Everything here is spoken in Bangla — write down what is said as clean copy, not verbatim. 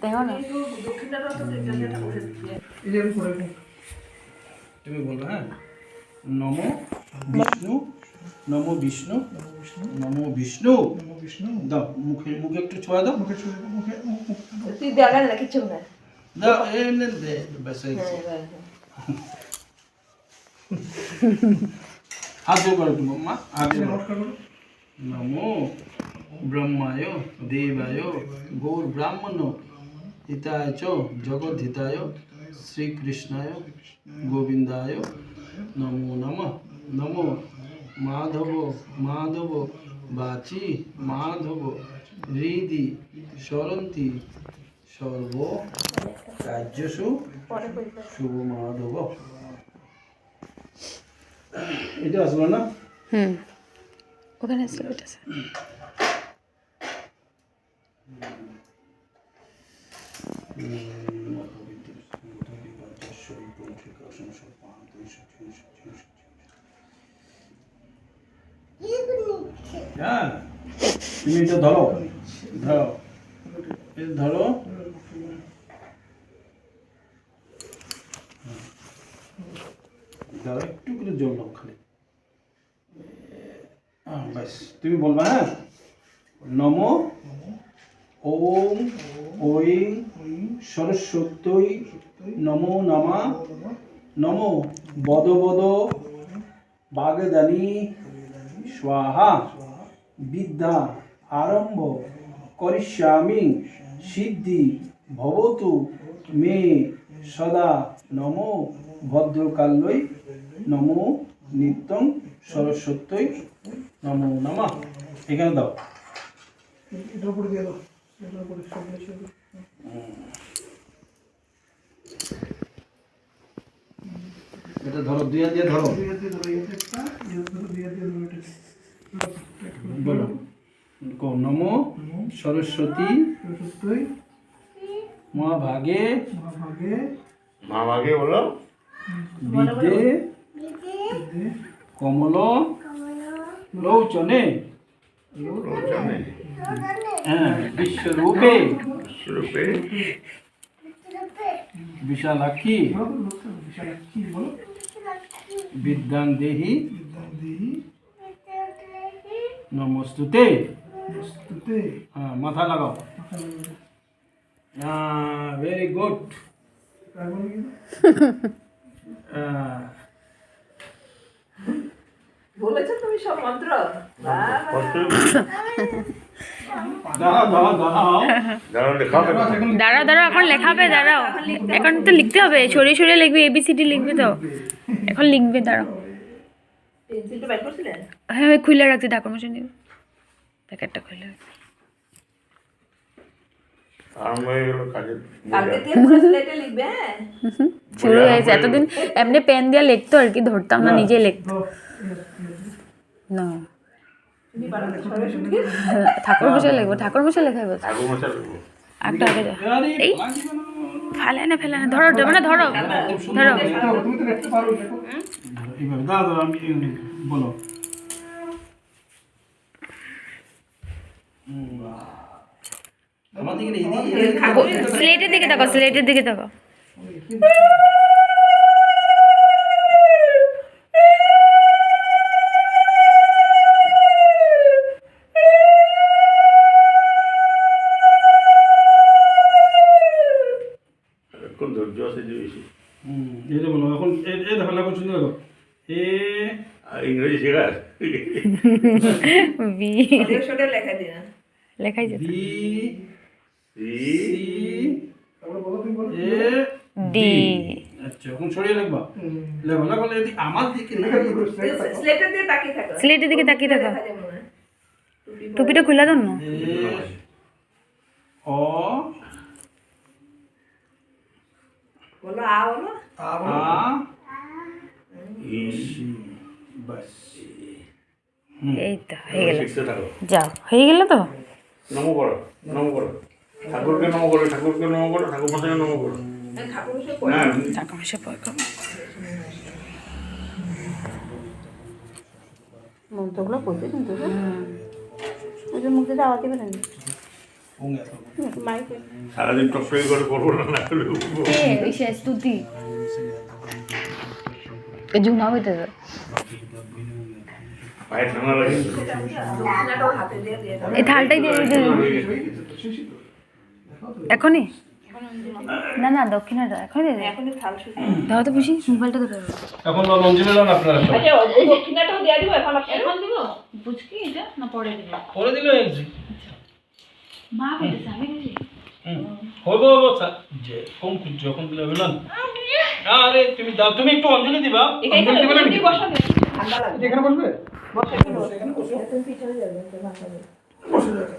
দেখো না তুমি বলবে হ্যাঁ নমো বিষ্ণু নমো বিষ্ণু নমো বিষ্ণু দাও মুখে মুখে একটু ছোঁয়া দাও তুই দেখান না কিছু না দাও এমনি দে ব্যাস হয়ে গেছে। হাত জোর করো তুমি মা হাত জোর করো। নমো ব্রহ্মায় দেবায় গৌর ব্রাহ্মণ হিতায় চ জগৎ হিতায় শ্রীকৃষ্ণায় গোবিন্দায় নমো নমঃ নমো মাধব মাধব বাচি মাধব হৃদি স্মরন্তি সর্ব কার্যসু শুভ মাধব। এটা আসলো না ওখানে আসলে ওটা আছে। হ্যাঁ তুমি এটা ধরো ধরো এটা ধরো ধরো একটু করে জল নাও খালি ব্যাস তুমি বলবা হ্যাঁ নমো ওম ঐং সরস্বত্যই নমো নমা নমো বদ বদ বাগদানি স্বাহা বিদ্যা আরম্ভ করিষ্যামি সিদ্ধি ভবতু মে সদা নমো ভদ্রকাল্যই নমো নিত্যং সরস্বত্যই নমো নমঃ। এখানে দাও এটার উপরে দিয়ে দাও এটার উপরে সব কিছু এটা ধরো দুই হাত দিয়ে ধরো দিয়ে ধরো এটা একটা দিয়ে ধরো এটা বলো কো নমো সরস্বতী সত্যই মা ভাগে মহাভাগে মা ভাগে বলো বিদ্যে কমল লোচনে রোজনে হ্যাঁ বিশ্বরূপে রূপে বিশালাক্ষী কি বলো বিদ্যাং দেহি দেহি নমস্তুতে। বস্তুতে হ্যাঁ মাথা লাগাও ভেরি গুড। তাই বলে কি বলেছো তুমি সব মন্ত্র দাঁড়াও দাঁড়াও দাঁড়াও দাঁড়াও লেখা হবে দাঁড়াও দাঁড়াও এখন লেখাবে দাঁড়াও এখন তো লিখতে হবে সরিয়ে সরিয়ে লিখবে এবিসিডি লিখবে তো এখন লিখবে দাঁড়াও পেন্সিলটা বের করছিলেন হ্যাঁ আমি খুলে রাখছি ঠাকুর মশাই নিয়ে প্যাকেটটা খুলে রাখছি আরম্ভ হয়ে গেল কাজের কালকে দিয়ে পুরো স্লেটে লিখবে হ্যাঁ শুরু হয়েছে এতদিন এমনি পেন দিয়ে লিখতো আর কি ধরতাম না নিজে লিখতো না তুমি বাড়াতে সরস্বতী ঠাকুর মশাই লিখবো ঠাকুর মশাই লেখাই বলছে ঠাকুর মশাই লিখবো একটা আগে যা আরে, এই ফেলে না ধরো মানে ধরো ধরো তুমি তো দেখতে পারো দেখো এইভাবে দাঁড়াও দাঁড়াও, আমি বলো আমার দিকে স্লেটের দিকে তাকাও স্লেটের দিকে তাকাও এখন ধৈর্য আছে যে বেশি এটা বলো এখন এ দেখো লেখো শুনতে দেখো এ আর ইংরেজি শেখার বি সরে লেখা দিন লেখাই যেত বি সি তারপরে বলো তুমি বলো এ ডি আচ্ছা এখন সরিয়ে লিখবা লেখো লেখো এদিকে আমার দিকে না স্লেটে দিয়ে তাকিয়ে থাকো স্লেটের দিকে তাকিয়ে থাকো দেখা যাবে না টুপিটা খুলে দাও না এ অ বলো আ বলো আ ই বাস এই তো হয়ে গেল শিখতে থাকো যাও হয়ে গেল তো নমো করো নমো করো ঠাকুরকে নমো করো ঠাকুরকে নমো করো ঠাকুর মশাইকে নমো করো ঠাকুর মশাই হ্যাঁ ঠাকুর মশাই পয় করো মন্ত্রগুলো পড়তে কিন্তু ওই যে মুখে দাওয়াতে পারেন ওং এত সারাদিন টকটকি করে করবো না না হলে উঠবো। কে এসে স্তুতি জুনা হইতে পায়ে ঠান্ডা লাগে দক্ষিণাটাও হাতে দিয়ে দিয়ে দাও। এই থালটাই দিয়ে দিতে এখনই না না দক্ষিণাটা এখনই দে এখনই থাল শুধু দাও তো খুশি মোবাইলটা ধরে এখন লঞ্জিমে যান আপনারা সব। আচ্ছা ওই দক্ষিণাটাও দিয়ে দিব এখন এখন দিব বুঝকি এটা না পরে দিব পরে দিল একজি মা বলতেছে আমি বুঝি হইব হইব যে কম যখন দিলে হবে না আরে তুমি দাও তুমি একটু অঞ্জলি দিবা অঞ্জলি দিবা না নাকি? বসাবে ঠান্ডা লাগবে এখানে বসবে বসে এখানে বসো তুমি পিছনে যাবে বসে যাবে